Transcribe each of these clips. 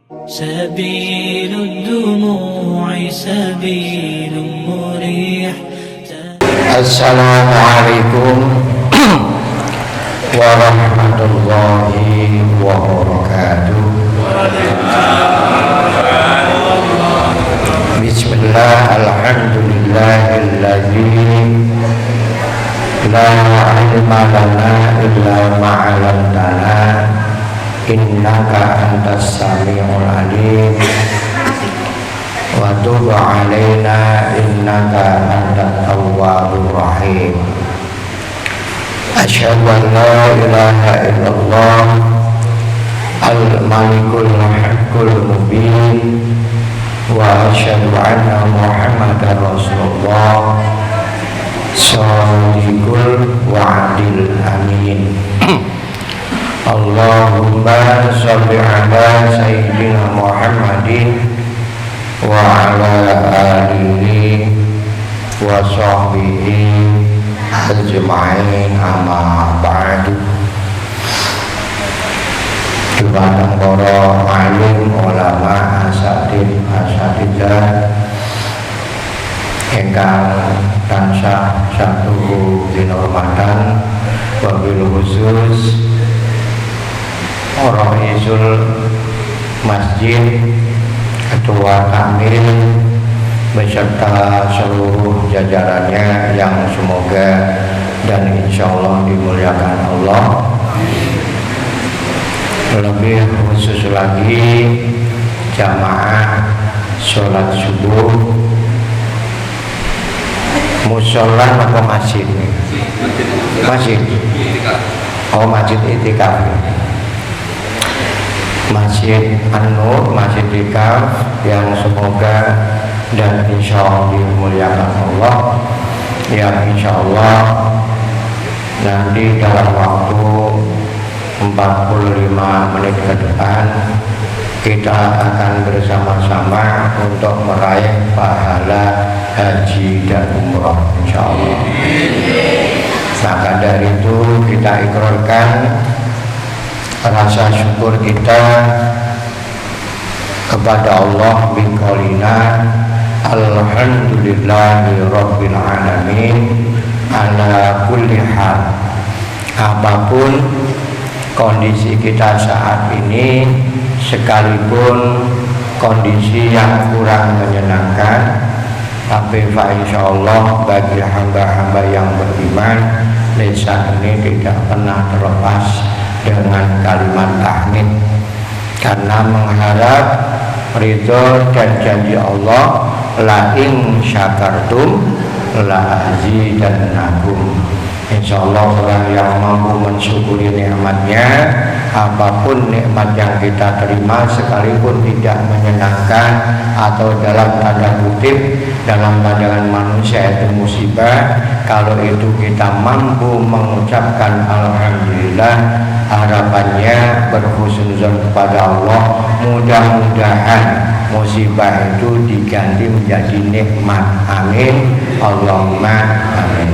سبيل الدموع سبيل مريح. السلام عليكم warahmatullahi wabarakatuh. Bismillah, alhamdulillahilladzi la ilma lana illa ma'alamtana innaka antas sami'ul alim wa tub alaina innaka antat tawwabur rahim. Asyhadu an la ilaha illallah al-malikul haqqul mubin wa asyhadu anna muhammadar rasulullah shadiqul wa'dil amin. Allahumma sholli ala sayyidina Muhammadin wa ala alihi wa sahbihi ajma'in, amma ba'du. Dumateng para alim ulama asatidzah ingkang tansah satuhu dinurmatan, wabil khusus Ra'isul Masjid, Ketua Takmir beserta seluruh jajarannya yang semoga dan insya Allah dimuliakan Allah. Lebih khusus lagi jamaah sholat subuh musola atau masjid? Masjid. Oh, masjid itikaf. Masjid An-Nur, Masjid Itikaf yang semoga dan insya Allah dimuliakan Allah, yang insya Allah nanti dalam waktu 45 menit ke depan kita akan bersama-sama untuk meraih pahala haji dan umroh insya Allah. Maka dari itu kita ikrarkan rasa syukur kita kepada Allah biqaulina alhamdulillahi rabbil alamin ala kulli hal. Apapun kondisi kita saat ini, sekalipun kondisi yang kurang menyenangkan, tapi insyaallah bagi hamba-hamba yang beriman, lisan ini tidak pernah terlepas dengan kalimat tahmid, karena mengharap ridho dan janji Allah, la in syakartum la azidannakum. Insyaallah orang yang mampu mensyukuri nikmatnya, apapun nikmat yang kita terima sekalipun tidak menyenangkan atau dalam tanda kutip dalam pandangan manusia itu musibah, kalau itu kita mampu mengucapkan alhamdulillah, harapannya berhusnuzon kepada Allah, mudah-mudahan musibah itu diganti menjadi nikmat. Amin, Allahumma amin.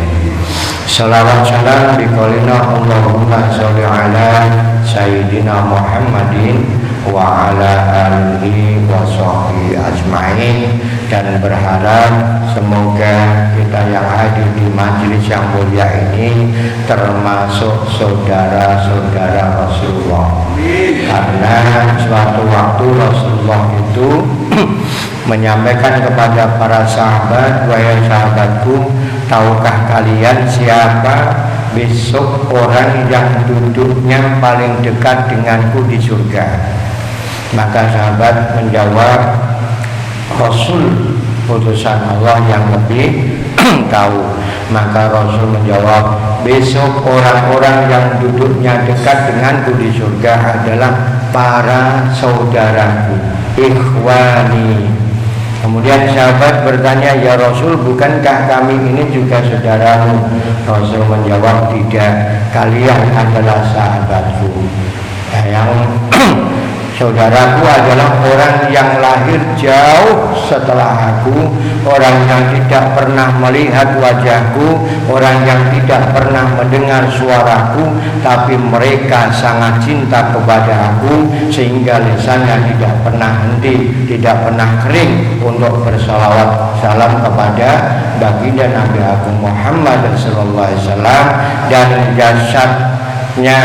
Salawat salam biqaulina Allahumma sholli ala sayyidina Muhammadin wa ala alihi wa sahbihi ajma'in, dan berharap semoga kita yang hadir di majelis yang mulia ini termasuk saudara-saudara Rasulullah. Karena suatu waktu Rasulullah itu menyampaikan kepada para sahabat, wahai sahabatku, tahukah kalian siapa besok orang yang duduknya paling dekat denganku di surga? Maka sahabat menjawab, Rasul utusan Allah yang lebih tahu. Maka Rasul menjawab, besok orang-orang yang duduknya dekat denganku di surga adalah para saudaraku, ikhwani. Kemudian sahabat bertanya, ya Rasul, bukankah kami ini juga saudaramu? Rasul menjawab, tidak, kalian adalah sahabatku. Yang Saudaraku adalah orang yang lahir jauh setelah aku, orang yang tidak pernah melihat wajahku, orang yang tidak pernah mendengar suaraku, tapi mereka sangat cinta kepada aku sehingga lisannya tidak pernah henti, tidak pernah kering untuk bersalawat salam kepada baginda Nabi Agung Muhammad SAW, dan jasadnya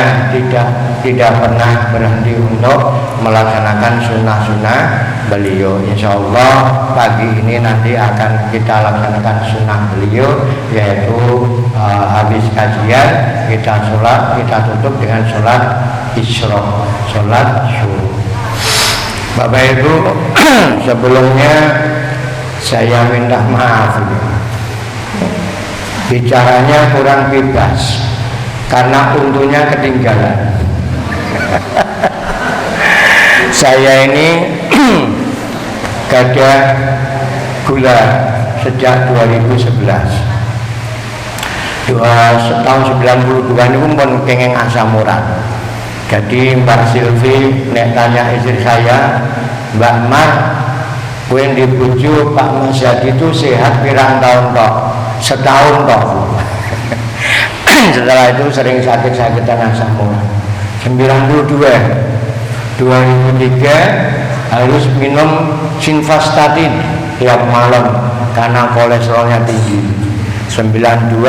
tidak pernah berhenti untuk melaksanakan sunnah-sunnah beliau. Insya Allah pagi ini nanti akan kita laksanakan sunnah beliau, yaitu habis kajian kita sholat, kita tutup dengan sholat isyraq, sholat syuruk. Bapak Ibu, sebelumnya saya minta maaf, bicaranya kurang bebas karena untunya ketinggalan. Saya ini gadah gula sejak 2011. Tahun 92 ini pun kengeng asam urat. Jadi Mbak Silvi nek tanya istri saya, Mbak Mar, kowe dibujuk Pak Mas Yadi itu sehat pirang tahun tok? Setahun tok. Setelah itu sering sakit-sakitan asam urat. 2003 harus minum simvastatin tiap malam karena kolesterolnya tinggi. 92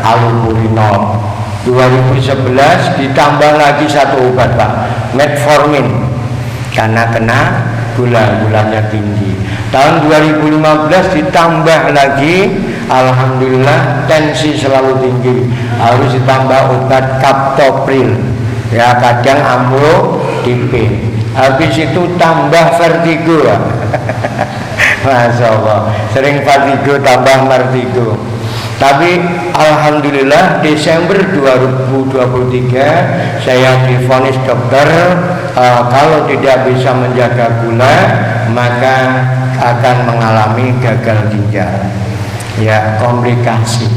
allopurinol. 2011 ditambah lagi satu obat Pak, metformin, karena kena gulanya tinggi. Tahun 2015 ditambah lagi, alhamdulillah tensi selalu tinggi, harus ditambah obat kaptopril, ya kadang amlodipin. Habis itu tambah vertigo. Masya Allah, sering vertigo tambah vertigo. Tapi alhamdulillah Desember 2023 saya divonis dokter kalau tidak bisa menjaga gula maka akan mengalami gagal ginjal, ya komplikasi.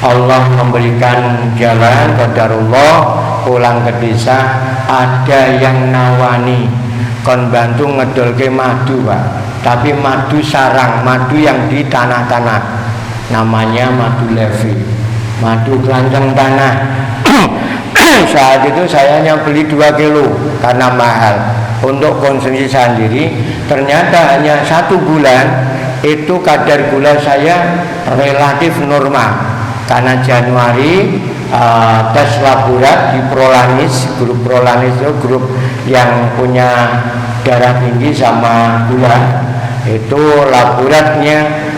Allah memberikan jalan, qadarullah, pulang ke desa ada yang nawani kon bantu ngedolke madu Pak, tapi madu sarang, madu yang di tanah-tanah, namanya madu levi, madu keranjang tanah. Saat itu saya hanya beli 2 kilo karena mahal untuk konsumsi sendiri. Ternyata hanya 1 bulan itu kadar gula saya relatif normal, karena Januari tes laborat di Prolanis, grup Prolanis itu grup yang punya darah tinggi sama gula, itu laboratnya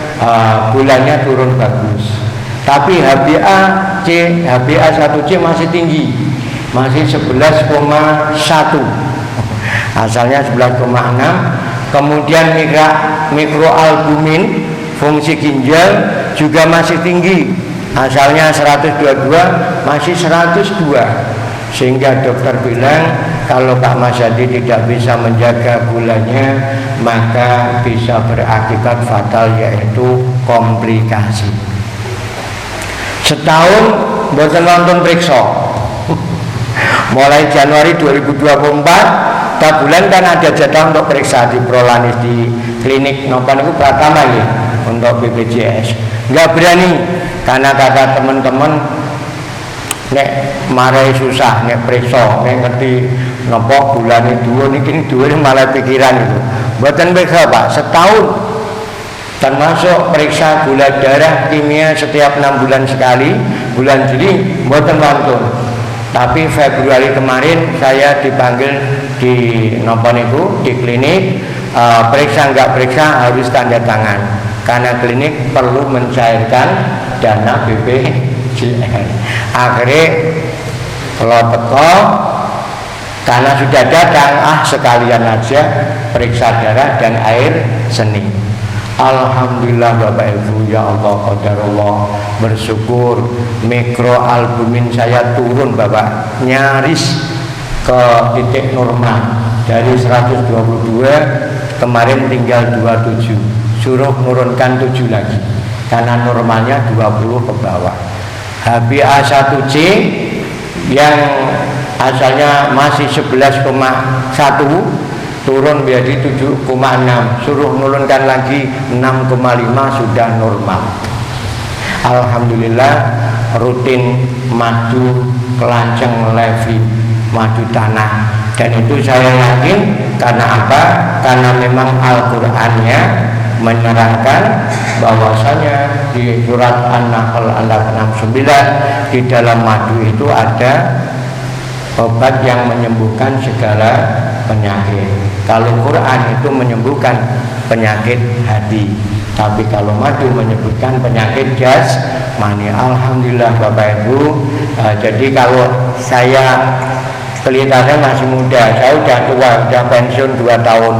gulanya turun bagus, tapi HbA1c masih tinggi, masih 11,1, asalnya 11,6. Kemudian mikroalbumin fungsi ginjal juga masih tinggi, asalnya 122 masih 102, sehingga dokter bilang kalau Pak Mas Yadi tidak bisa menjaga gulanya maka bisa berakibat fatal, yaitu komplikasi. Setahun mboten nonton periksa. Mulai Januari 2024 tiap bulan kan ada jadwal untuk periksa di Prolanis, di klinik nopan itu pertama ya untuk BPJS. Nggak berani karena kata teman-teman nek marai susah, nek periksa, nek ngerti nopo bulan itu dua malah pikiran itu. Buatan periksa Pak, setahun, termasuk periksa gula darah kimia setiap 6 bulan sekali, bulan Juli buatan wantun. Tapi Februari kemarin saya dipanggil di nopo niku di klinik, periksa nggak periksa harus tanda tangan karena klinik perlu mencairkan dana BPJS. Akhirnya kalau teko karena sudah datang, sekalian aja periksa darah dan air seni. Alhamdulillah Bapak Ibu, ya Allah, qadarullah, bersyukur mikroalbumin saya turun Bapak, nyaris ke titik normal, dari 122 kemarin tinggal 27, suruh menurunkan 7 lagi karena normalnya 20 ke bawah. HbA1c yang asalnya masih 11,1 turun menjadi 7,6, suruh nurunkan lagi 6,5 sudah normal. Alhamdulillah rutin madu kelanceng levi, madu tanah, dan itu saya yakin karena apa? Karena memang Al-Qur'annya menerangkan bahwasanya di surat An-Nahl ayat 69 di dalam madu itu ada obat yang menyembuhkan segala penyakit. Kalau Quran itu menyembuhkan penyakit hati, tapi kalau madu menyembuhkan penyakit jasmani. Alhamdulillah Bapak Ibu. Jadi kalau saya kelihatannya masih muda, saya udah tua, udah pensiun 2 tahun.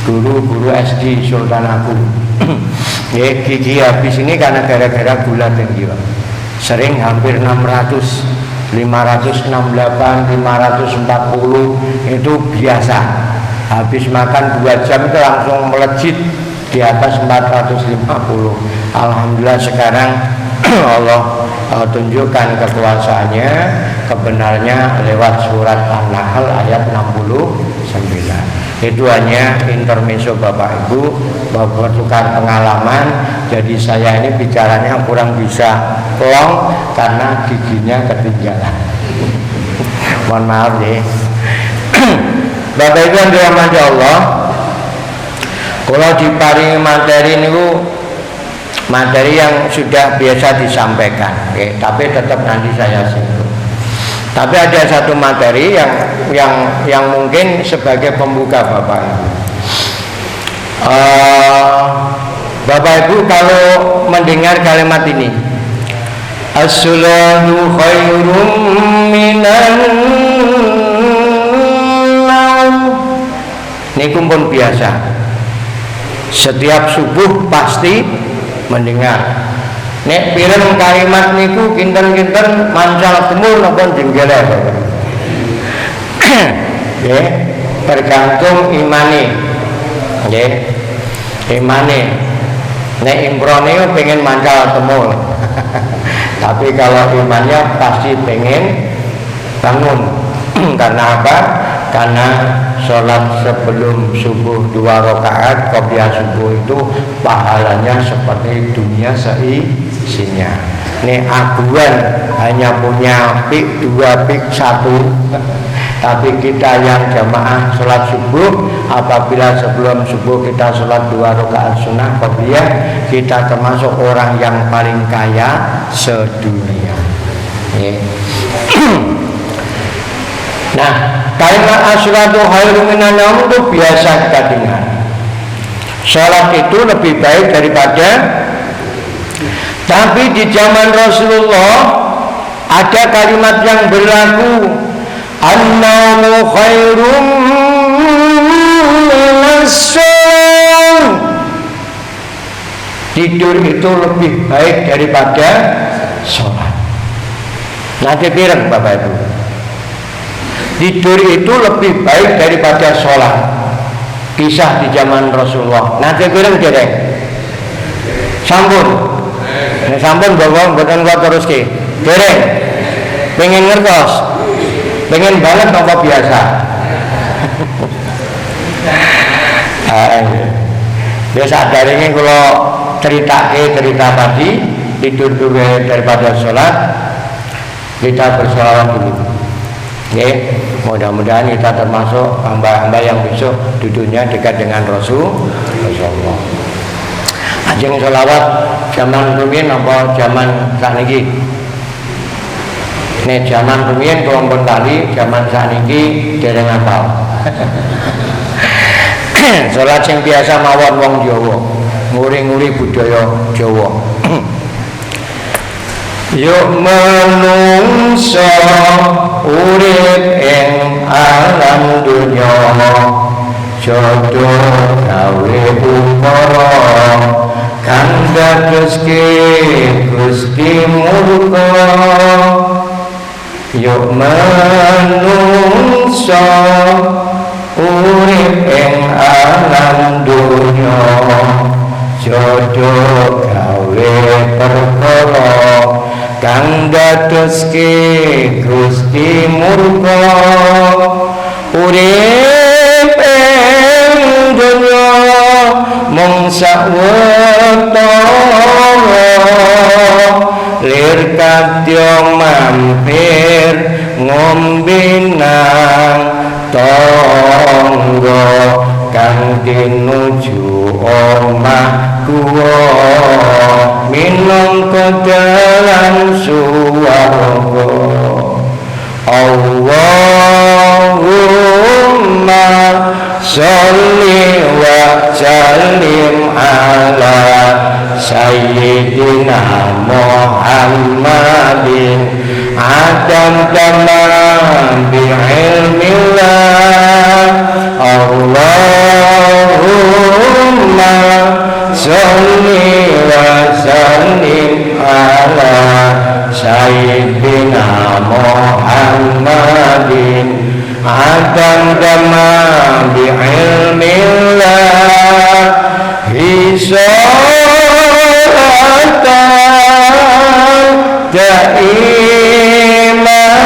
Guru SD Sultan Agung. Ya, gigi habis ini karena gara-gara gula tinggi. Sering hampir 600. 568, 540 itu biasa. Habis makan 2 jam itu langsung melejit di atas 450. Alhamdulillah sekarang Allah tunjukkan kekuasaannya, kebenarnya lewat surat An-Nahl ayat 69. Itu hanya intermezzo Bapak Ibu, bertukar pengalaman. Jadi saya ini bicaranya kurang bisa plong karena giginya ketinggalan. Mohon maaf nih. Bapak Ibu yang dirahmati Allah, kalau diparingi materi niku materi yang sudah biasa disampaikan, tapi tetap nanti saya singgung. Tapi ada satu materi yang mungkin sebagai pembuka Bapak Ibu. Bapak Ibu kalau mendengar kalimat ini, as-salatu khairum minan naum, ini pun biasa. Setiap subuh pasti mendengar. Nek pireng kalimat niku kinten-kinten mancal temul napa jenggele. Nggih, tergantung imane. Nggih. Imane. Nek improne pengen mancal temul. Tapi kalau imannya pasti pengen bangun. Karena apa? Karena sholat sebelum subuh 2 rakaat qobliyah subuh itu pahalanya seperti dunia seisinya. Ini aguan hanya punya pik 2 pik 1, tapi kita yang jamaah sholat subuh, apabila sebelum subuh kita sholat 2 rakaat sunnah qobliyah, kita termasuk orang yang paling kaya sedunia. Nah, kalimat as-salatu khairum minan naum itu biasa kita dengar. Salat itu lebih baik daripada, tapi di zaman Rasulullah ada kalimat yang berlaku, an-naumu khairum minas-shaum. Tidur itu lebih baik daripada sholat. Nanti pireng Bapak Ibu. Tidur itu lebih baik daripada sholat. Kisah di zaman Rasulullah. Nanti pireng dereng. Sampun. Nek sampun bawa mboten kula teruske. Dereng. Pengen ngertos. Pengen banget apa biasa. Ya sadarnya kalau cerita tadi tidur dulu daripada sholat, kita bersolawat dulu. Mudah-mudahan kita termasuk hamba-hamba yang besok duduknya dekat dengan Rasulullah. Ajeng sholawat zaman rumiyin apa zaman sakniki? Nek zaman rumiyin kelompok tali, zaman sakniki dereng hafal. Sholat yang biasa mawon wong Jawa, nguri-nguri budaya Jawa. Yuk menungso urip ing alam dunya, jodoh gawe ukara kang dadoske Gusti murka. Yuk menungso urip ing alam dunya, jodoh gawe perkara kang dadoske Gusti murka urip ing donya mung sawetara lir kadya mampir ngombe nang tangga kang tinuju omah kuwa minangka dalan swarga Allahumma sholli wa sallim ala sayyidina Muhammadin adam tamam bi ilmillah Allahumma sholli wa sallim ala sayyidina Muhammadin adam tamam bi ilmillah hisolatan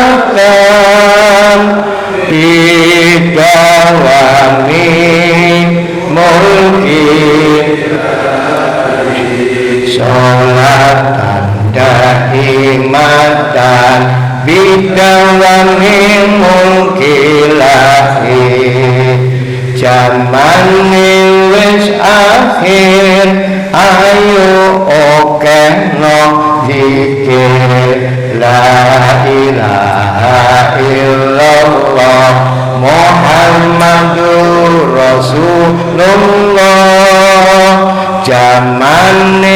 daimatan bidawami mulki sholatan daimatan bidawami mulki lahir zaman wis akhir ayo okehno zikir la ilaha illallah Muhammadur Rasulullah zaman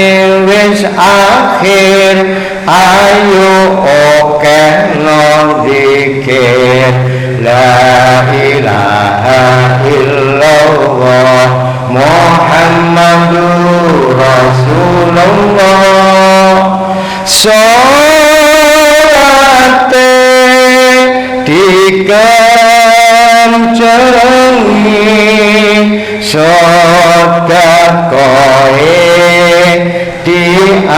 wis akhir ayo okehno zikir la ilaha illallah Muhammadur Rasulullah sholate dikencengi sedekahe diakehi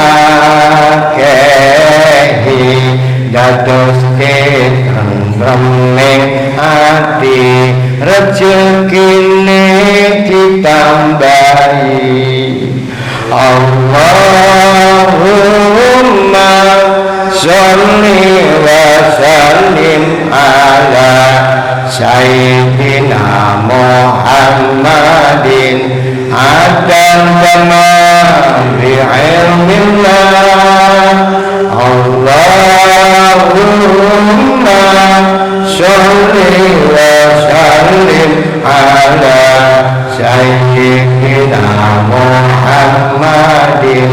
dadoske tentreming ati rezekine ditambahi Allahumma sholli wa sallim ala sayyidina Muhammadin adam tamam bi ilmillah Allahumma sholli wa sallim ala sayyidina Muhammadin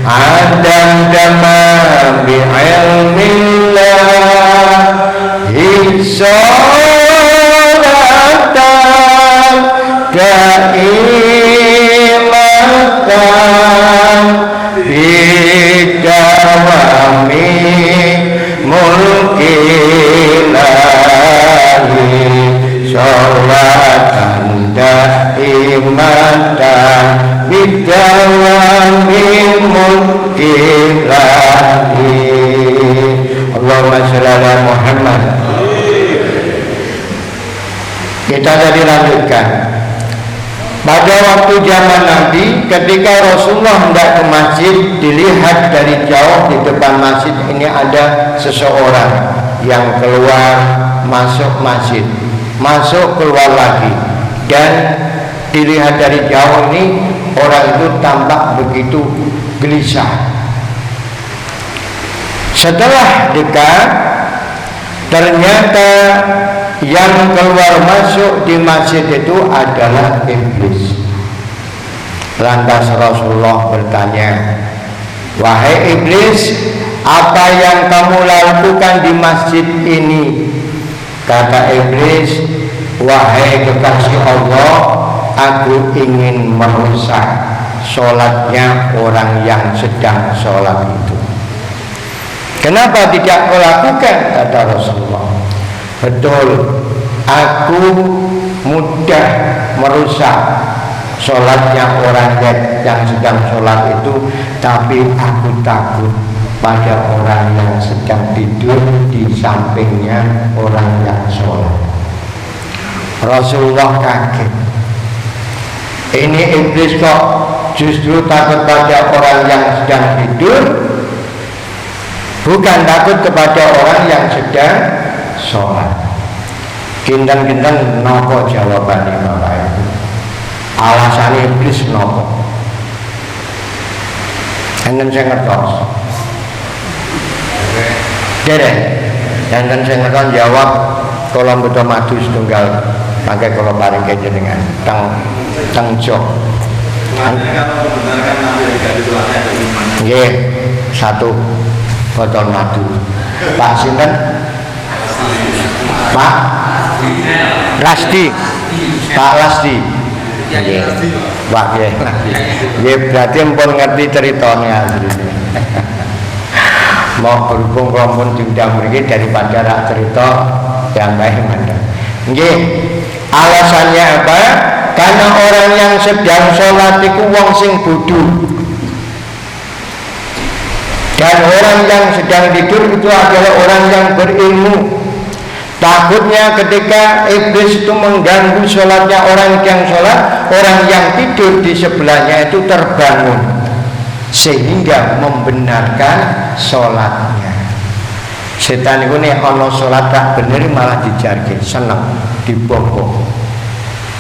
adam tamam bi ilmillah hisolatan daimatan bidawami mulki lahi sholatan daimatan bidawami mulki lahi Allahumma sholli ala Muhammad. Kita tadi lanjutkan. Pada waktu zaman Nabi, ketika Rasulullah hendak ke masjid, dilihat dari jauh di depan masjid ini ada seseorang yang keluar masuk masjid, masuk keluar lagi, dan dilihat dari jauh ini orang itu tampak begitu gelisah. Setelah dekat, ternyata yang keluar masuk di masjid itu adalah iblis. Lantas Rasulullah bertanya, "Wahai iblis, apa yang kamu lakukan di masjid ini?" Kata iblis, "Wahai kekasih Allah, aku ingin merusak sholatnya orang yang sedang sholat itu." "Kenapa tidak kau lakukan?" kata Rasulullah. "Betul, aku mudah merusak sholatnya orang yang sedang sholat itu, tapi aku takut pada orang yang sedang tidur di sampingnya orang yang sholat. Rasulullah kaget. Ini iblis kok justru takut pada orang yang sedang tidur, bukan takut kepada orang yang sedang sholat. Kinten-kinten nopo jawabannya Bapak Ibu? Alasan iblis nopo? Enten saya ngertos. Derek, enten saya ngertos jawab kalau butuh madu setunggal pakai kalau paling jenengan teng jok. Nggih, satu botol madu. Pak sinten? Pak Lasdi. Pak Lasdi. Nggih. Pak nggih. Nggih berarti mpun ngerti ceritanya asline. Mau berhubung kalau diundang mriki daripada rak cerita yang baik mandang. Nggih. Alasannya apa? Karena orang yang sedang sholat itu wong sing bodoh. Dan orang yang sedang tidur itu adalah orang yang berilmu. Takutnya ketika iblis itu mengganggu sholatnya orang yang sholat, orang yang tidur di sebelahnya itu terbangun sehingga membenarkan sholatnya. Setan itu nih ono sholat tak bener malah dijarke, seneng, dibongkong.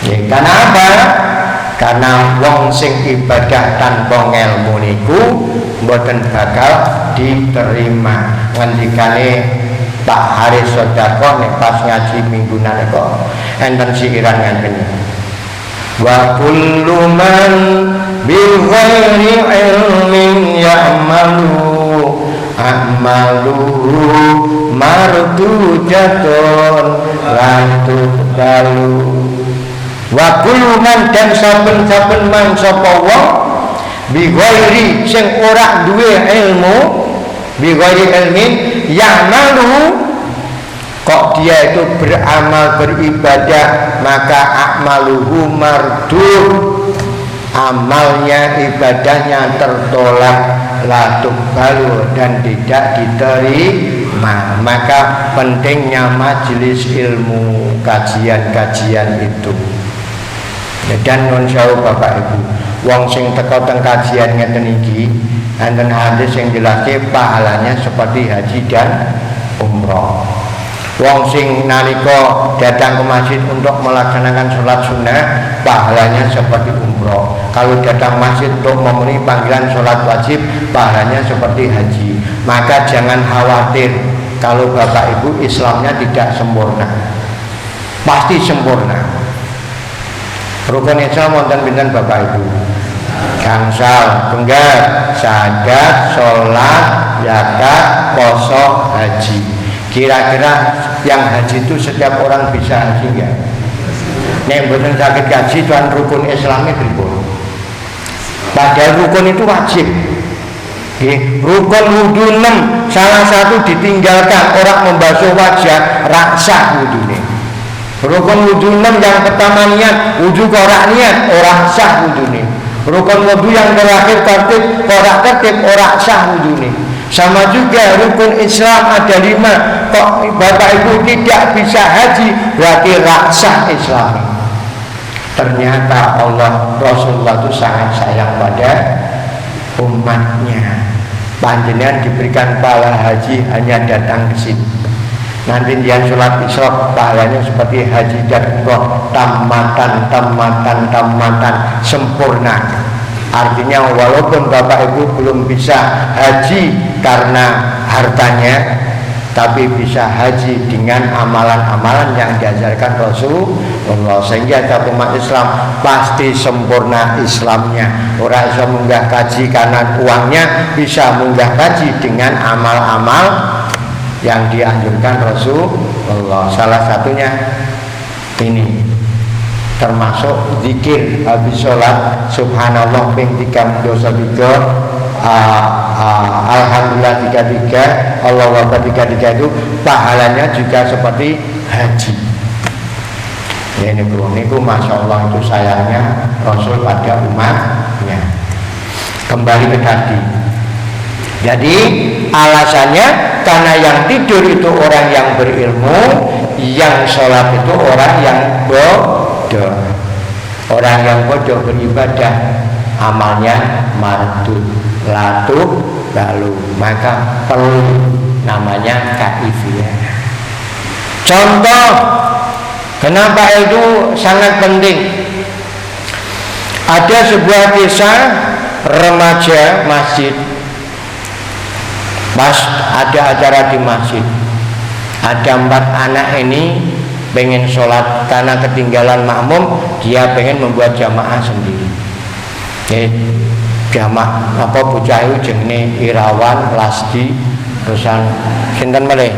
Ya, karena apa? Karena wong sing ibadah tanpa ngelmu niku mboten bakal diterima. Ngendikane Pak Haris Sodako nek pas ngaji minggunan kok enten siiran ngene. Wa kullu man bi ghairi ilmin ya'malu a'maluhu mardujatun lan tuqbalu. Wa kullu man dan saben-saben man sapa wong bi ghairi sing ora duwe ilmu, bi ghairi ilmin ya'malu kok dia itu beramal beribadah maka akmaluhu mardud, amalnya ibadahnya tertolak, la tuqbalu dan tidak diterima. Maka pentingnya majelis ilmu, kajian-kajian itu. Dan non jauh Bapak Ibu, wong sing teko teng kajian ngeten iki enten hadis sing jelaske pahalanya seperti haji dan umroh. Wong sing nalika datang ke masjid untuk melaksanakan sholat sunnah pahalanya seperti umroh. Kalau datang masjid untuk memenuhi panggilan sholat wajib pahalanya seperti haji. Maka jangan khawatir kalau Bapak Ibu Islamnya tidak sempurna. Pasti sempurna. Rukun Islam wonten pinten Bapak Ibu? Gangsal, tunggal, syahadat, sholat, zakat, poso, haji. Kira-kira yang haji itu setiap orang bisa haji enggak? Nek mboten sakit haji tuan rukun Islamnya pripun? Padahal rukun itu wajib. Rukun wudu 6 salah satu ditinggalkan, orang membasuh wajah raksa wudune. Rukun wudu 6 yang pertama niat, wudu korak niat, orang sah wudune. Rukun wudu yang terakhir tertib, korak tertib, orang sah wudune. Sama juga rukun Islam ada 5. Kok Bapak Ibu tidak bisa haji berarti raksah Islam. Ternyata Allah Rasulullah itu sangat sayang pada umatnya. Panjenengan diberikan pahala haji hanya datang ke sini. Nanti dia sholat isyraq pahalanya seperti haji dan umroh, tamatan sempurna. Artinya walaupun Bapak Ibu belum bisa haji karena hartanya, tapi bisa haji dengan amalan-amalan yang diajarkan Rasulullah. Sehingga umat Islam pasti sempurna Islamnya. Orang bisa munggah kaji karena uangnya, bisa munggah kaji dengan amal-amal yang dianjurkan Rasulullah. Salah satunya ini, termasuk zikir habis sholat, subhanallah ping 33, alhamdulillah 33, Allahu Akbar 33 itu pahalanya juga seperti haji. Ya ini bro, ini masya Allah itu sayangnya Rasul pada umatnya. Kembali ke tadi, Jadi alasannya karena yang tidur itu orang yang berilmu, yang sholat itu orang yang bodoh. Orang yang bodoh beribadah amalnya mardud latuh lalu, maka perlu namanya kaifiyah. Contoh kenapa itu sangat penting. Ada sebuah kisah remaja masjid. Pas ada acara di masjid, ada 4 anak ini pengen sholat karena ketinggalan makmum, dia pengen membuat jamaah sendiri. Jamaah apa bocah itu jenenge Irawan, Lasdi, terusan sinten meleh?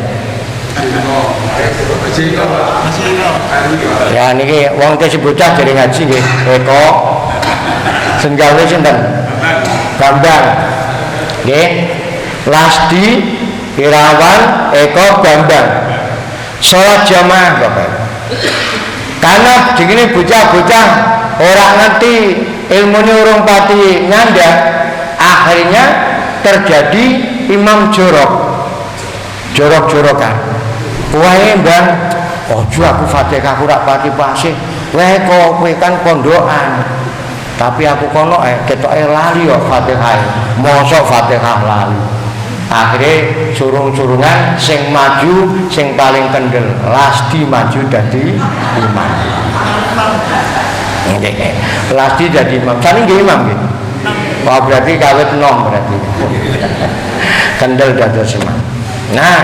Ya niki wong teh si bocah dari ngaji nggih. Eko senggawe sinten? Bambang. Nggih. Lasdi, Irawan, Eko, Bambang. Sholat jamaah Bapak. Karena begini bocah-bocah orang ngerti ilmunya urung pati nyandak, akhirnya terjadi imam jorok-jorokan. Wae Bang, ojo aku Fatihah aku rak pati pasih. Wae kok kowe kan pondokan. Tapi aku kono ketoke lali kok Fatihah. Mosok Fatihah lali. Akhirnya surung-surungan sing maju sing paling kendel Lasdi maju dadi imam. Lasdi jadi imam. Sani nggih imam nggih. Wah berarti kawit nom berarti. Kendel dados imam. Nah,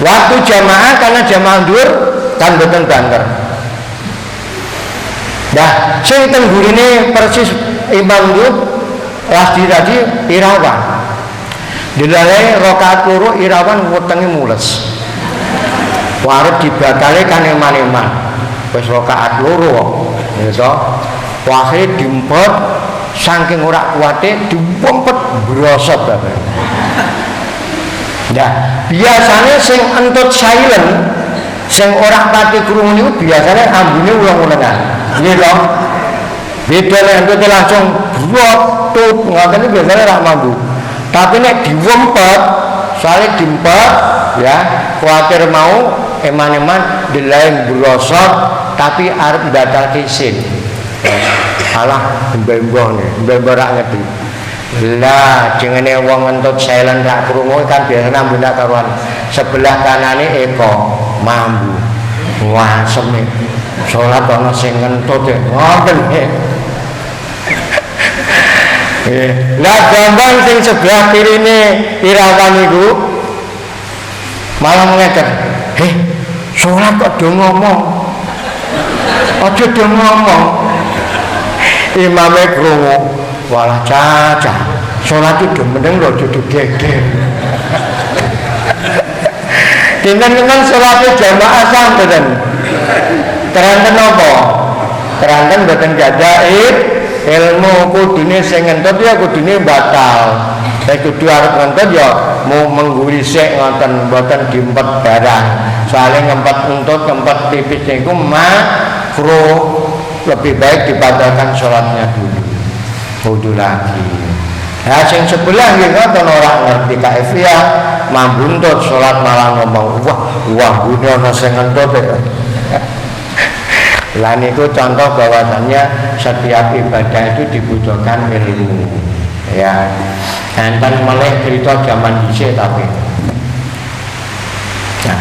waktu jamaah karena jamaah dhuwur kan boten banter. Nah, sing teng gurine persis imam dhuwur Lasdi tadi Irawan. Dilalai rokaat loro Irawan wetenge mules. Warep dibakale kan eman-eman. Wis rokaat loro gitu. Wae diempet saking ora kuate diumpet brosot bae. Nah, biasanya sing entut silent, sing ora pati krungu niku biasane ambune ulang-ulangan. Nggih to? Beda nek entut langsung brot tut ngoten iki biasane ora mampu. Tapi nek diwempet, soalnya diempet, ya, khawatir mau eman-eman dilain brosot, tapi arep batal kisin. Alah, mbemboh nih, mbemboh rak ngerti. Lah, jengene wong entut silent rak krungu kan biasane ambune karuan. Sebelah kanane Eko, mambu. Wah, seme. Salat ana sing ngentut e. Ngoten nggih. Lah Bambang sing sebelah kirine Irawan iku malah ngeten. Salat kok do ngomong. Aja do ngomong. Imame krungu, walah cacah. Salat itu mendeng lho dudu geger. Dinten-dinten salat jamaah santen. Teranten napa? Teranten boten gadah ilmu kudune sing ngentut ya kudune batal. Nek kudu arep ngentut ya mau mengguri sik ngoten mboten diempet barang. Soale ngempet entut ngempet pipis niku makruh. Lebih baik dibatalkan sholatnya dulu. Wudu lagi. Nah sing sebelah nggih ngoten ora ngerti kaifiyah mambuntut sholat malah ngomong wah gune ana sing ngentut. Lah niku contoh bahwasannya setiap ibadah itu dibutuhkan ilmu. Ya. Enten meleh cerita zaman dhisik tapi. Nah,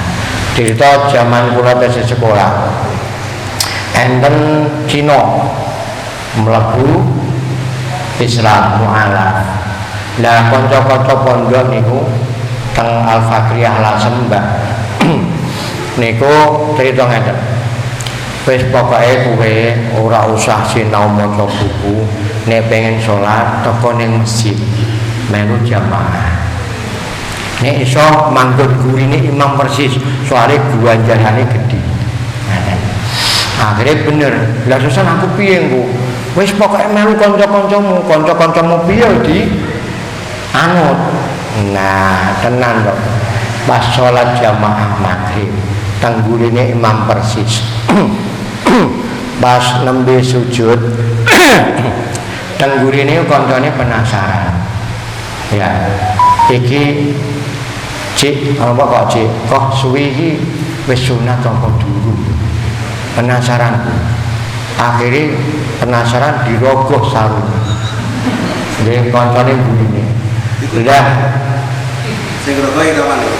cerita zaman kula tesih sekolah. Enten Cina mlebu Islam mualaf. Lah kanca-kanca pondok niku teng Al-Fakriyah Lasem Mbak. Niku cerita ngeten. Wis pokoke kowe ora usah sinau maca buku, nek pengen salat teko ning masjid melu jamaah. Nek iso manggon gurine imam persis, soalé guanjarane gedhe. Akhirnya bener, lah susan aku piye engko? Wis pokoke melu kanca-kancamu piye di anut. Nah, tenan kok. Pas salat jamaah maghrib, teng gurine imam persis. Pas nembe sujud teng gurine kancane penasaran. Ya. iki cik apa kok cik kok suwi iki wis sunat apa dulu, penasaran. Akhirnya penasaran dirogoh sarung dia koncone bunine udah sing rogoh itu apa lho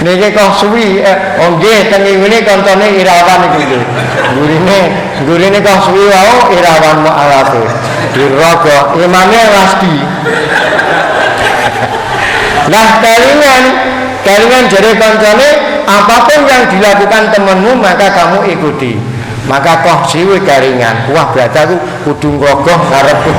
niki kok suwi oh nggih teng ngene koncone Irawan iku lho gurine kok suwi wae Irawan mu'alafe dirogoh imamnya Rasdi. Nah kalingan jare koncone apapun yang dilakukan temanmu maka kamu ikuti. Maka kok siwe karingan wah berarti aku kudu nggogoh karepku.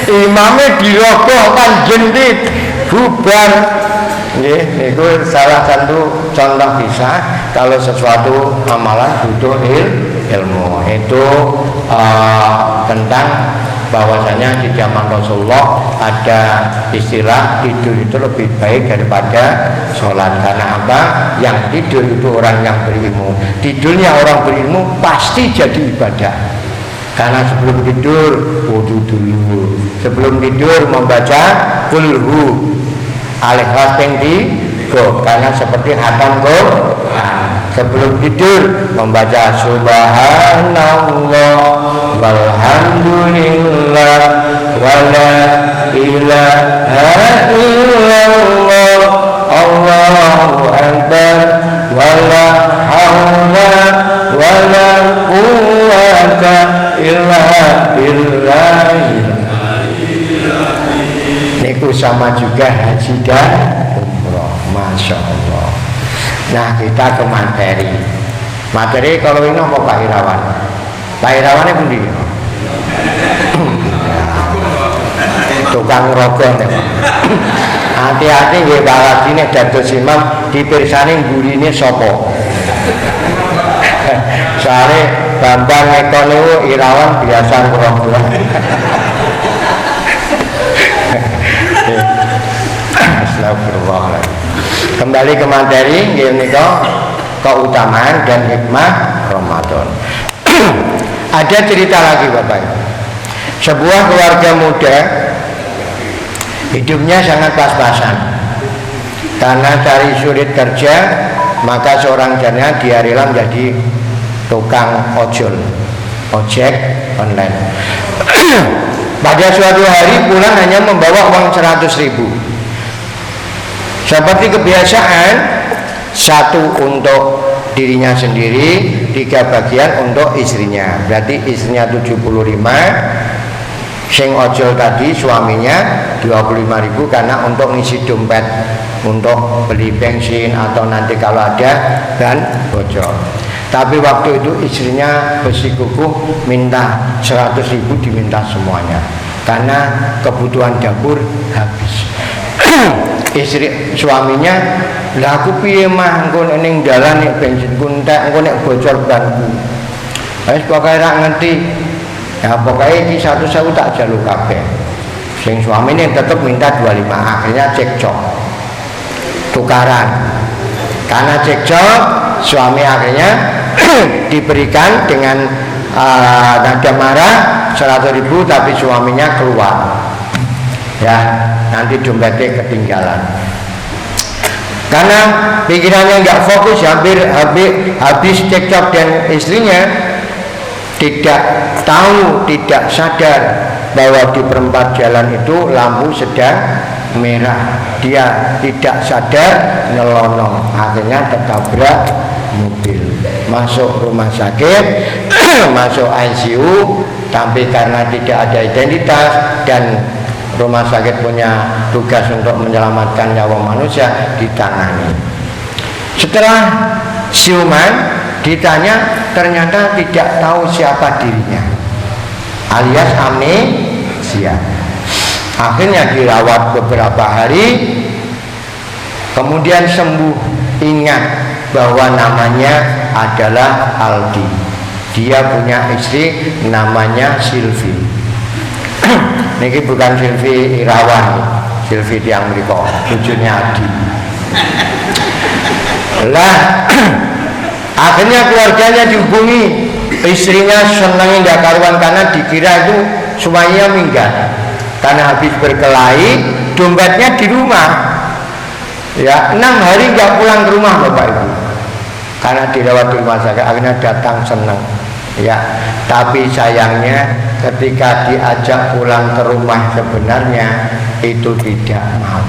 Imamnya dirogoh kan jendit bubar. Nggih niku salah satu contoh bisa kalau sesuatu amalan butuh ilmu. Itu tentang bahwasanya di zaman Rasulullah ada istilah tidur itu lebih baik daripada sholat. Karena apa? Yang tidur itu orang yang berilmu. Tidurnya orang berilmu pasti jadi ibadah. Karena sebelum tidur wudu dulu. Sebelum tidur membaca kulhu alif ping 3 karena seperti hatam Quran. Sebelum tidur membaca subhanallah walhamdulillah wala ilaha illallah Allahu akbar wala haula wala quwwata illa billah. Niku sama juga haji dan umroh. Masya Allah. Nah kita ke materi kalau ini apa Pak Irawan? Pak Irawannya pundi? Tukang rogon ya Pak. Hati-hati nggih Pak Haji nek dados imam dipirsani gurine sapa. Soale Bambang Eko niku Irawan biasa rogon. Astagfirullahaladzim. Kembali ke materi ini keutamaan dan hikmah Ramadan. Ada cerita lagi Bapak. Sebuah keluarga muda hidupnya sangat pas-pasan. Karena cari sulit kerja, maka seorang janda dia rela menjadi tukang ojek online. Pada suatu hari pulang hanya membawa uang 100.000. Seperti kebiasaan, satu untuk dirinya sendiri, 3 bagian untuk istrinya. Berarti istrinya 75, sing ojol tadi suaminya 25.000 karena untuk ngisi dompet, untuk beli bensin atau nanti kalau ada dan bocor. Tapi waktu itu istrinya bersikukuh minta 100.000 diminta semuanya karena kebutuhan dapur habis. Istri suaminya lah aku piye mah engko ning dalan nek bensinku entek engko nek bocor banku. Wis pokoke ra ngerti. Ya pokoke iki 100.000 tak jaluk kabeh. Sing suamine tetep minta 25, akhirnya cekcok. Tukaran. Karena cekcok, suami akhirnya diberikan dengan nada marah 100.000 tapi suaminya keluar. Ya, nanti dompetnya ketinggalan. Karena pikirannya nggak fokus, habis cekcok dan istrinya tidak tahu, tidak sadar bahwa di perempat jalan itu lampu sedang merah. Dia tidak sadar nyelonong, akhirnya tertabrak mobil, masuk rumah sakit, masuk ICU. Tapi karena tidak ada identitas dan rumah sakit punya tugas untuk menyelamatkan nyawa manusia, ditangani. Setelah siuman ditanya, ternyata tidak tahu siapa dirinya, alias amnesia. Akhirnya dirawat beberapa hari, kemudian sembuh, ingat bahwa namanya adalah Aldi. Dia punya istri namanya Silvi. Niki bukan Silvi Irawan, Silvi tiang mriko, bojone Adi. Lah akhirnya keluarganya dihubungi, istrinya senang nggak karuan karena dikira itu suaminya minggat karena habis berkelahi, dompetnya di rumah. Ya, 6 hari nggak pulang ke rumah Bapak Ibu karena dirawat di rumah sakit. Akhirnya datang senang. Ya, tapi sayangnya ketika diajak pulang ke rumah sebenarnya itu tidak mau.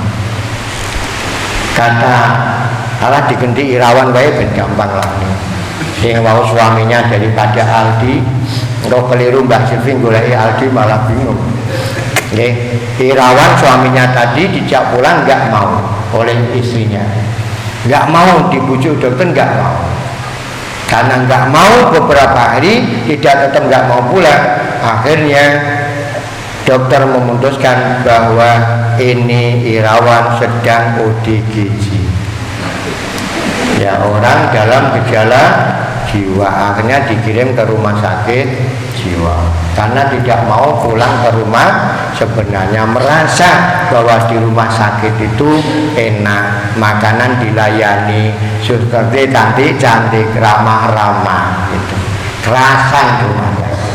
Kata alah digendi irawan wae ben gampang lah. Sing mau suaminya daripada Aldi, engko keliru Mbak Silvi goleki Aldi malah bingung. Nggih, irawan suaminya tadi dijak pulang enggak mau oleh istrinya. Enggak mau dibujuk dokter, enggak mau. Karena enggak mau beberapa hari tetap enggak mau pulang. Akhirnya dokter memutuskan bahwa ini irawan sedang ODGJ. Ya, orang dalam gejala jiwa, akhirnya dikirim ke rumah sakit jiwa karena tidak mau pulang ke rumah. Sebenarnya merasa bahwa di rumah sakit itu enak, makanan dilayani, susternya cantik-cantik, ramah-ramah gitu. Kerasan rumah sakit.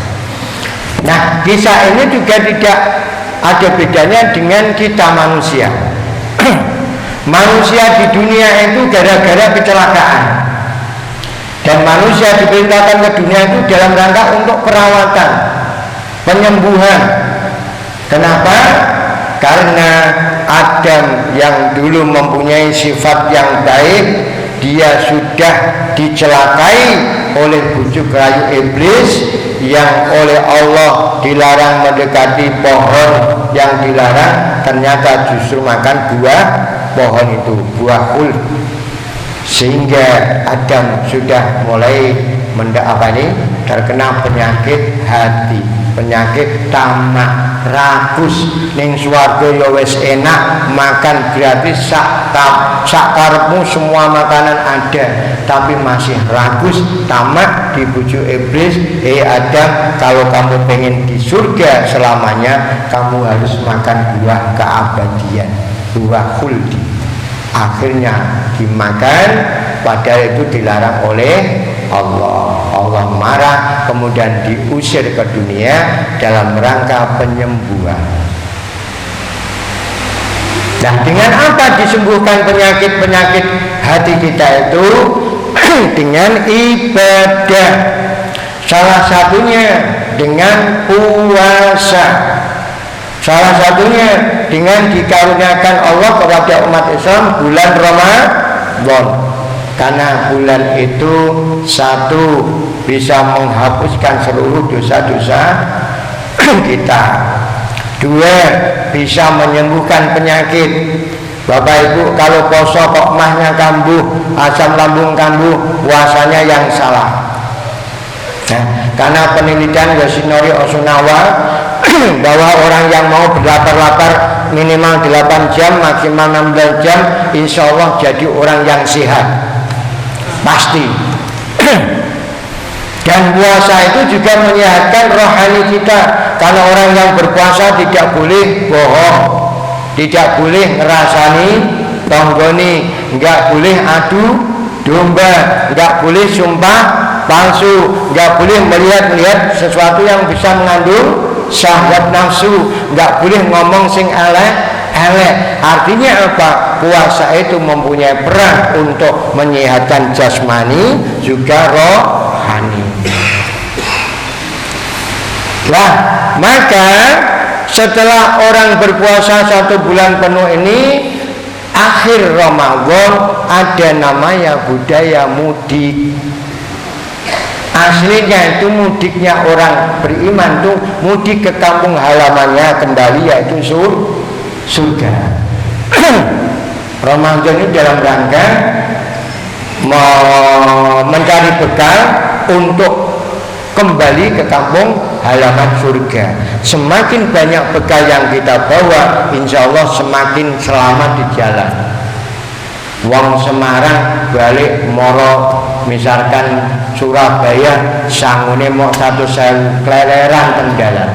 Nah, kisah ini juga tidak ada bedanya dengan kita manusia. Manusia di dunia itu gara-gara kecelakaan, dan manusia diperintahkan ke dunia itu dalam rangka untuk perawatan, penyembuhan. Kenapa? Karena Adam yang dulu mempunyai sifat yang baik, dia sudah dicelakai oleh bujuk rayu iblis, yang oleh Allah dilarang mendekati pohon yang dilarang, ternyata justru makan buah pohon itu, buah khuld. Sehingga Adam sudah mulai terkena penyakit hati, penyakit tamak, rakus. Ning swarga ya wis enak, makan gratis, sak karepmu semua makanan ada, tapi masih rakus, tamak, dibujuk iblis. Adam, kalau kamu pengen di surga selamanya, kamu harus makan buah keabadian, buah khuld. Akhirnya dimakan, padahal itu dilarang oleh Allah. Allah marah, kemudian diusir ke dunia dalam rangka penyembuhan. Nah, dengan apa disembuhkan penyakit-penyakit hati kita itu? Dengan ibadah. Salah satunya dengan puasa. Salah satunya dengan dikaruniakan Allah kepada umat Islam bulan Ramadan. Karena bulan itu satu, bisa menghapuskan seluruh dosa-dosa kita. Dua, bisa menyembuhkan penyakit. Bapak Ibu, kalau poso kok mahnya kambuh, asam lambung kambuh, puasanya yang salah. Nah, karena penelitian Yoshinori Osunawa bahwa orang yang mau berlapar-lapar minimal 8 jam, maksimal 16 jam, insya Allah jadi orang yang sehat, pasti. Dan puasa itu juga menyehatkan rohani kita, karena orang yang berpuasa tidak boleh bohong, tidak boleh ngerasani tonggoni, nggak boleh adu domba, nggak boleh sumpah palsu, nggak boleh melihat sesuatu yang bisa mengandung syahwat nafsu, nggak boleh ngomong sing elek. Artinya apa? Puasa itu mempunyai peran untuk menyehatkan jasmani juga rohani. Lah, maka setelah orang berpuasa 1 bulan penuh ini, akhir Ramadan ada namanya budaya mudik. Aslinya itu mudiknya orang beriman tuh mudik ke kampung halamannya kembali, yaitu surga. Ramadan ini dalam rangka mencari bekal untuk kembali ke kampung halaman surga. Semakin banyak bekal yang kita bawa, insya Allah semakin selamat di jalan. Wong Semarang balik moro misalkan Surabaya, sangune mau 100.000 kleleran tenggalan.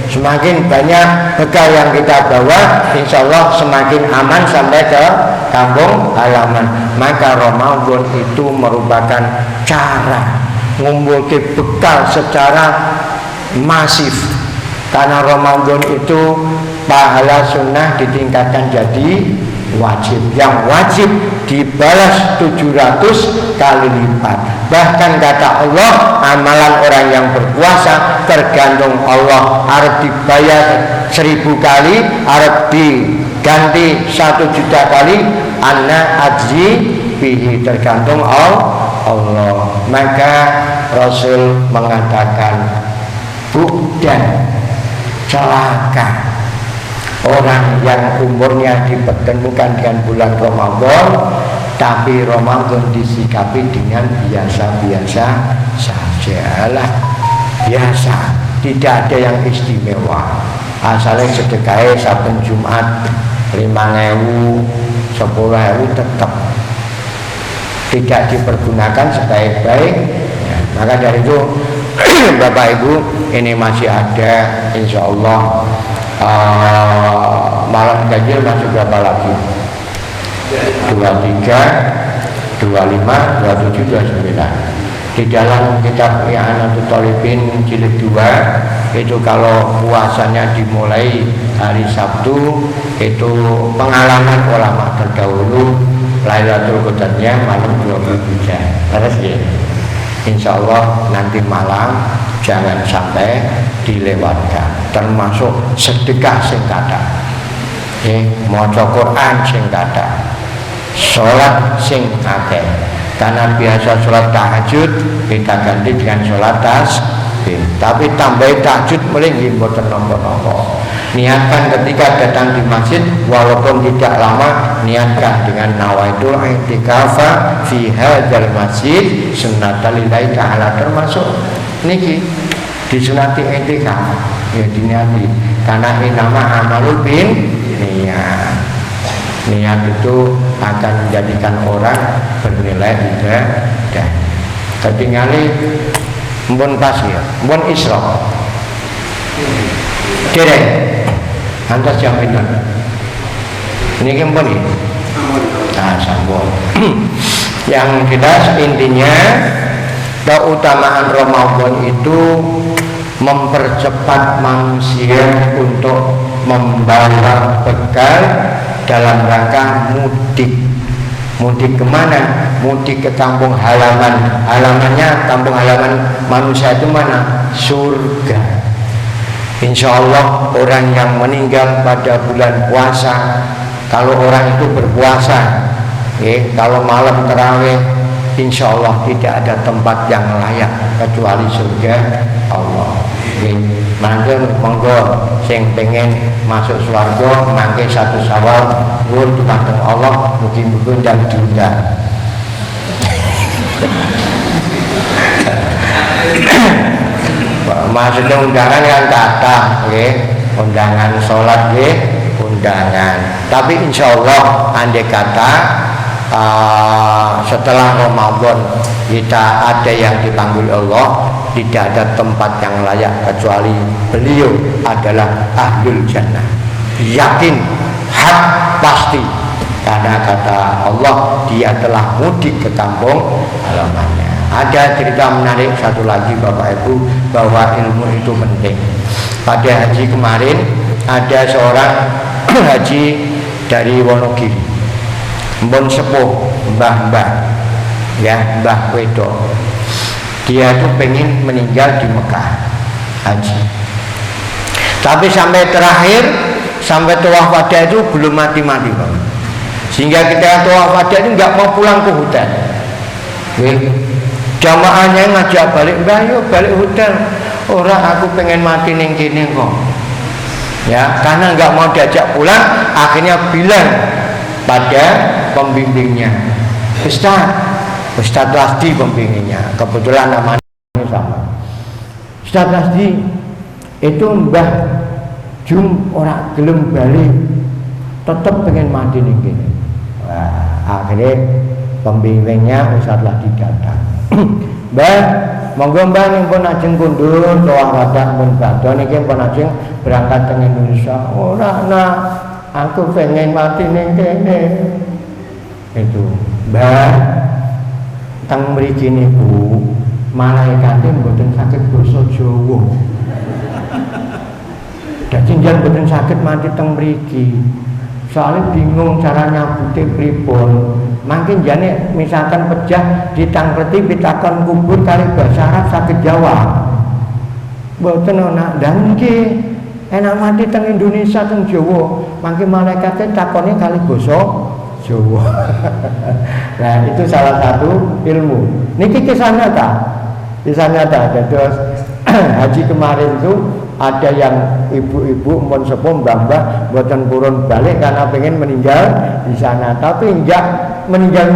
Semakin banyak bekal yang kita bawa, insya Allah semakin aman sampai ke kampung halaman. Maka Ramadan itu merupakan cara ngumpul bekal secara masif, karena Ramadan itu pahala sunnah ditingkatkan jadi wajib, yang wajib dibalas 700 kali lipat. Bahkan kata Allah, amalan orang yang berpuasa tergantung Allah, harus dibayar 1000 kali, harus diganti 1 juta kali, anna ajzi bihi, tergantung Allah. Maka Rasul mengatakan, bukan celaka orang yang umurnya dipertemukan dengan bulan Ramadan, tapi Ramadan disikapi dengan biasa-biasa sajalah, biasa, tidak ada yang istimewa. Asalnya sedekahnya saben Jumat 5.000, 10.000 tetap tidak dipergunakan sebaik-baik. Maka dari itu Bapak Ibu, ini masih ada, insya Allah malam ganjil masuk berapa lagi? 23, 25, 27, 29. Di dalam kitab I'anatul Thalibin jilid 2 itu kalau puasanya dimulai hari Sabtu, itu pengalaman ulama terdahulu Lailatul Qadarnya malam 27. Terus ya, insya Allah nanti malam jangan sampai dilewatkan, termasuk sedekah sing kathah, maca Quran sing kathah, sholat sing akeh. Karena biasa sholat tahajud kita ganti dengan sholat tasbih, tapi tambah tahajud mulai mboten napa-napa. Niatkan ketika datang di masjid, walaupun tidak lama, niatkan dengan nawaitul i'tikafa fi hadzal masjid sunnatulillahi ta'ala, termasuk niki disunati i'tikaf ya, diniati, karena ini nama amalul bin niat. Niat itu akan menjadikan orang bernilai ibadah. Ketinggali mbon pasir, mbon isra derek antas jam itu ini kan mbon ini sambung. Yang jelas intinya, keutamaan Ramadan itu mempercepat manusia untuk membawa bekal dalam rangka mudik. Mudik kemana? Mudik ke kampung halaman. Halamannya, kampung halaman manusia itu mana? Surga. Insya Allah orang yang meninggal pada bulan puasa, kalau orang itu berpuasa, kalau malam terawih, insya Allah tidak ada tempat yang layak kecuali surga Allah. Mangke monggo sing pengen masuk swarga mangke 1 Syawal nuwun dumateng Allah, mugi-mugi dan diundang. Maksudnya undangan yang kata, undangan sholat, undangan. Tapi insya Allah andai kata setelah Ramadan kita ada yang dipanggil Allah, tidak ada tempat yang layak kecuali beliau adalah ahlul jannah. Yakin, hak, pasti, karena kata Allah dia telah mudik ke kampung halamannya. Ada cerita menarik satu lagi Bapak Ibu, bahwa ilmu itu penting. Pada haji kemarin ada seorang haji dari Wonogiri, mbon sepuh, mbah-mbah, ya, mbah wedok. Dia itu pengen meninggal di Mekah haji, tapi sampai terakhir, sampai tawaf wada itu belum mati-mati, Pak. Sehingga kita tawaf wada itu nggak mau pulang ke hotel. Jamaahnya ngajak balik, mbah yuk balik hotel. Orang aku pengen mati ning kene kok. Ya, karena nggak mau diajak pulang, akhirnya bilang pada pembimbingnya, Ustaz Lasdi pembimbingnya, kebetulan namanya sama. Ustaz Lasdi itu Mbah Jum orang gelem balik, tetap pengen mati ning kene. Wah, akhirnya pembimbingnya Ustaz Lasdi datang. Mbah, monggo mbah ning pun ajeng kundur tawaf wada pun badhe niki pun ajeng berangkat teng Indonesia. Ora nak, aku pengen mati ning kene. itu mbak teng mriki niku malaikate mboten saged basa Jawa. Dadi njen mboten saged mati teng mriki. Soalnya bingung cara nyambute pripun. Mangke jane misalkan pejah ditangkleti pitakon kubur kali bahasa Arab saged jawab. Mboten ana dan nggih enak mati teng Indonesia teng Jawa. Mangke malaikate takone kali basa Jawa. Nah, itu salah satu ilmu. Niki kisah nyata. Kisah nyata. Terus haji kemarin itu ada yang ibu-ibu mohon sepuh mbah-mbah mboten purun balik karena pengen meninggal di sana, tapi enggak meninggal.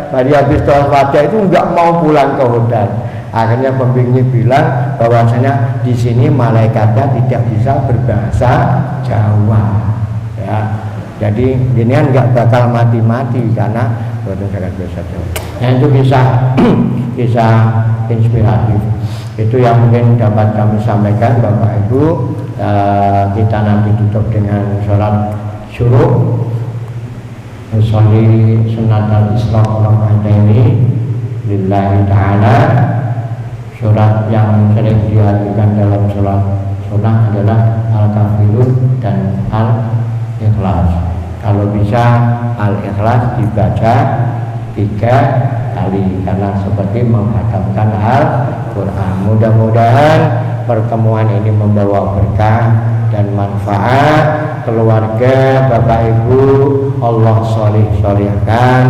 Hari habis tawaf wada itu enggak mau pulang ke hotel. Akhirnya pembimbingnya bilang bahwasanya di sini malaikatnya tidak bisa berbahasa Jawa. Ya. Jadi ginian enggak bakal mati-mati karena mboten saged bahasa Jawa. Nah, itu kisah inspiratif. Itu yang mungkin dapat kami sampaikan Bapak Ibu. Kita nanti tutup dengan sholat syuruk, sholli sunat al-islam al-mahdaini lillahi ta'ala. Surat yang sering dihadirkan dalam sholat sunnah adalah Al-Kafirun dan Al-Ikhlas. Kalau bisa Al-Ikhlas dibaca 3 kali karena seperti menghadapkan Al-Quran. Mudah-mudahan pertemuan ini membawa berkah dan manfaat keluarga Bapak Ibu. Allah solihkan,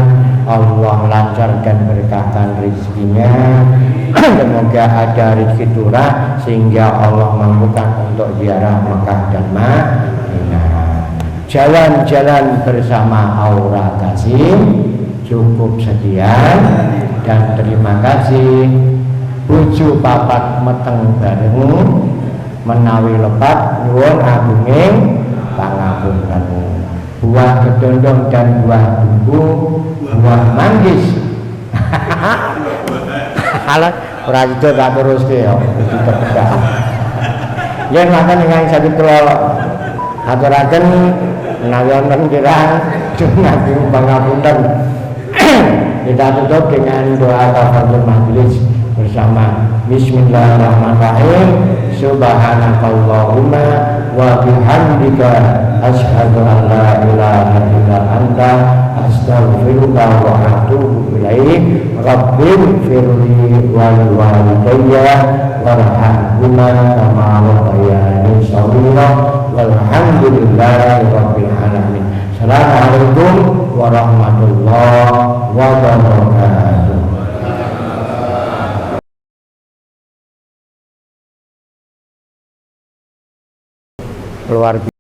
Allah lancarkan berkahkan rezekinya. Semoga ada rezeki turah sehingga Allah mampukan untuk ziarah Mekah dan Madinah. Jalan-jalan bersama Aura Kasim. Cukup sekian dan terima kasih. Bojo papat meteng bareng menawi lepat nyuwun agunging pangapunten. Buah kedondong dan buah duku, buah manggis. Halah ora itu tak teruske yo ditebak. Yen makan ingkang saged kula aturaken menawi wonten kirang dumateng pangapunten. Kita tutup dengan doa kafaratul majelis bersama. Bismillahirrahmanirrahim. Subhanakallahumma wa bihamdika asyhadu an la ilaha illa anta astaghfiruka wa atubu ilaik. Rabbighfirli wa liwalidayya warhamhuma kama rabbayani shaghira. Walhamdulillahi rabbil alamin. Assalamualaikum warahmatullahi wabarakatuh. Luar biasa.